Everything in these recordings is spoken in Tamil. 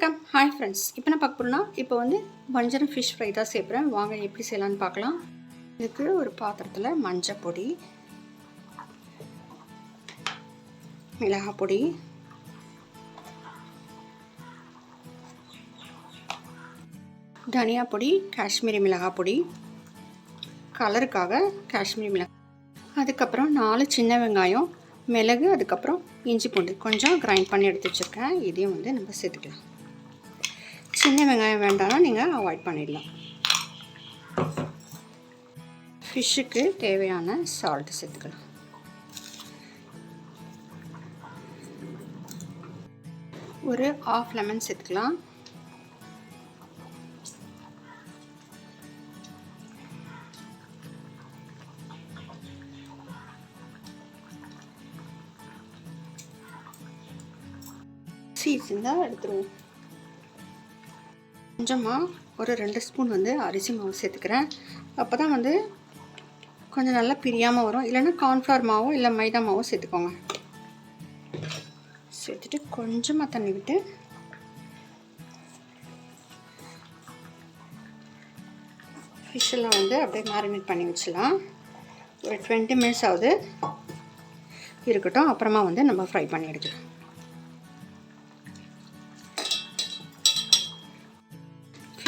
வணக்கம். Hi friends. இப்போ நான் பார்க்க போகிறேன்னா இப்போ வந்து வஞ்சரம் ஃபிஷ் ஃப்ரை தான் சேர்க்குறேன். வாங்க எப்படி செய்யலான்னு பார்க்கலாம். இதுக்கு ஒரு பாத்திரத்தில் மஞ்சள் பொடி, மிளகாய் பொடி, தனியா பொடி, காஷ்மீரி மிளகாய் பொடி, கலருக்காக காஷ்மீரி மிளகாய், அதுக்கப்புறம் 4 சின்ன வெங்காயம், மிளகு, அதுக்கப்புறம் இஞ்சி பூண்டு கொஞ்சம் கிரைண்ட் பண்ணி எடுத்து வச்சுருக்கேன். இதையும் வந்து நம்ம சேர்த்துக்கலாம். சின்ன வெங்காயம் வேண்டாம்னா நீங்கள் அவாய்ட் பண்ணிடலாம். ஃபிஷ்ஷுக்கு தேவையான சால்ட் சேர்த்துக்கலாம். ஒரு 1/2 லெமன் சேர்த்துக்கலாம். சீட்ஸ் இருந்தால் எடுத்துருவோம். கொஞ்சமாக ஒரு 2 ஸ்பூன் வந்து அரிசி மாவு சேர்த்துக்கிறேன். அப்போ தான் வந்து கொஞ்சம் நல்லா பிரியாமல் வரும். இல்லைன்னா கார்ன்ஃப்ளவர் மாவோ இல்லை மைதா மாவோ சேர்த்துக்கோங்க. சேர்த்துட்டு கொஞ்சமாக தண்ணி விட்டு ஃபிஷ்ஷெல்லாம் வந்து அப்படியே மேரினேட் பண்ணி வச்சிடலாம். ஒரு 20 மினிட்ஸ் ஆகுது இருக்கட்டும். அப்புறமா வந்து நம்ம ஃப்ரை பண்ணி எடுக்கலாம்.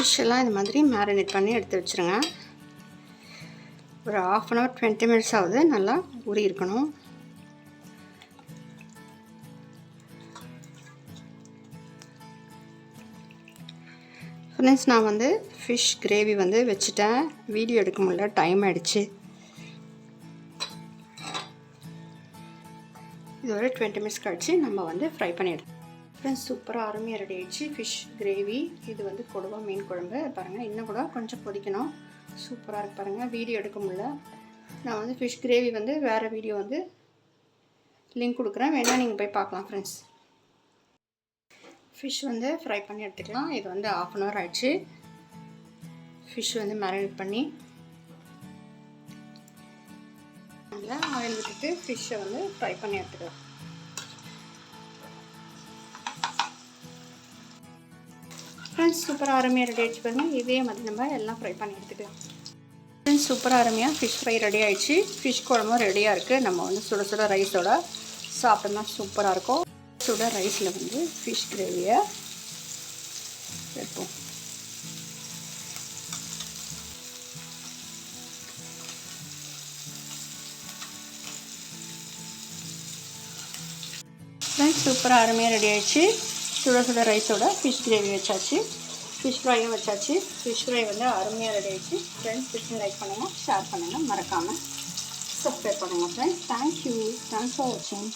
ஃபிஷ்ஷெல்லாம் இது மாதிரி மேரினேட் பண்ணி எடுத்து வச்சுருங்க. ஒரு 1/2 அன் ஹவர் 20 மினிட்ஸ் ஆகுது. நல்லா ஊறி இருக்கணும். ஃப்ரெண்ட்ஸ், நான் வந்து ஃபிஷ் கிரேவி வந்து வச்சுட்டேன். வீடியோ எடுக்க முடியல, டைம் ஆகிடுச்சு. இது ஒரு 20 மினிட்ஸ் கழிச்சு நம்ம வந்து ஃப்ரை பண்ணி எடுத்தோம். ஃப்ரெண்ட்ஸ், சூப்பராக அருமையாக ரெடி ஆகிடுச்சு ஃபிஷ் கிரேவி. இது வந்து கொடுவா மீன் குழம்பு. பாருங்கள், இன்னும் கூட கொஞ்சம் கொதிக்கணும். சூப்பராக இருக்கு பாருங்கள். வீடியோ எடுக்க முடியல. நான் வந்து ஃபிஷ் கிரேவி வந்து வேறு வீடியோ வந்து லிங்க் கொடுக்குறேன், வேணால் நீங்கள் போய் பார்க்கலாம். ஃப்ரெண்ட்ஸ், ஃபிஷ் வந்து ஃப்ரை பண்ணி எடுத்துக்கலாம். இது வந்து 1/2 அன் ஹவர் ஆகிடுச்சு. ஃபிஷ் வந்து மேரினேட் பண்ணி நல்லா ஆயில் விட்டுட்டு ஃபிஷ்ஷை வந்து ஃப்ரை பண்ணி எடுத்துக்கலாம். ஃப்ரெண்ட்ஸ், சூப்பராக அருமையாக ரெடி ஆகிடுச்சு பாருங்கள். இதே மாதிரி நம்ம எல்லாம் ஃப்ரை பண்ணி எடுத்துக்கலாம். ஃப்ரெண்ட்ஸ், சூப்பராக அருமையாக ஃபிஷ் ஃப்ரை ரெடி ஆகிடுச்சு. ஃபிஷ் குழம்பும் ரெடியாக இருக்குது. நம்ம வந்து சுட சுட ரைஸோட சாப்பிட்டோம்னா சூப்பராக இருக்கும். சுட ரைஸில் வந்து ஃபிஷ் கிரேவியை வைப்போம். ஃப்ரெண்ட்ஸ், சூப்பராக அருமையாக ரெடி ஆகிடுச்சு. சுட சுட ரைஸோட ஃபிஷ் கிரேவி வச்சாச்சு. ஃபிஷ் ஃப்ரையும் வச்சாச்சு. ஃபிஷ் ஃப்ரை வந்து அருமையாக ரெடி ஆகிடுச்சு. ஃப்ரெண்ட்ஸ், ஃபிஷ் லைக் பண்ணுங்கள், ஷேர் பண்ணுங்கள், மறக்காமல் சப்ஸ்கிரைப் பண்ணுங்கள். Friends, thank you. தேங்க்ஸ் ஃபார் வாட்சிங்.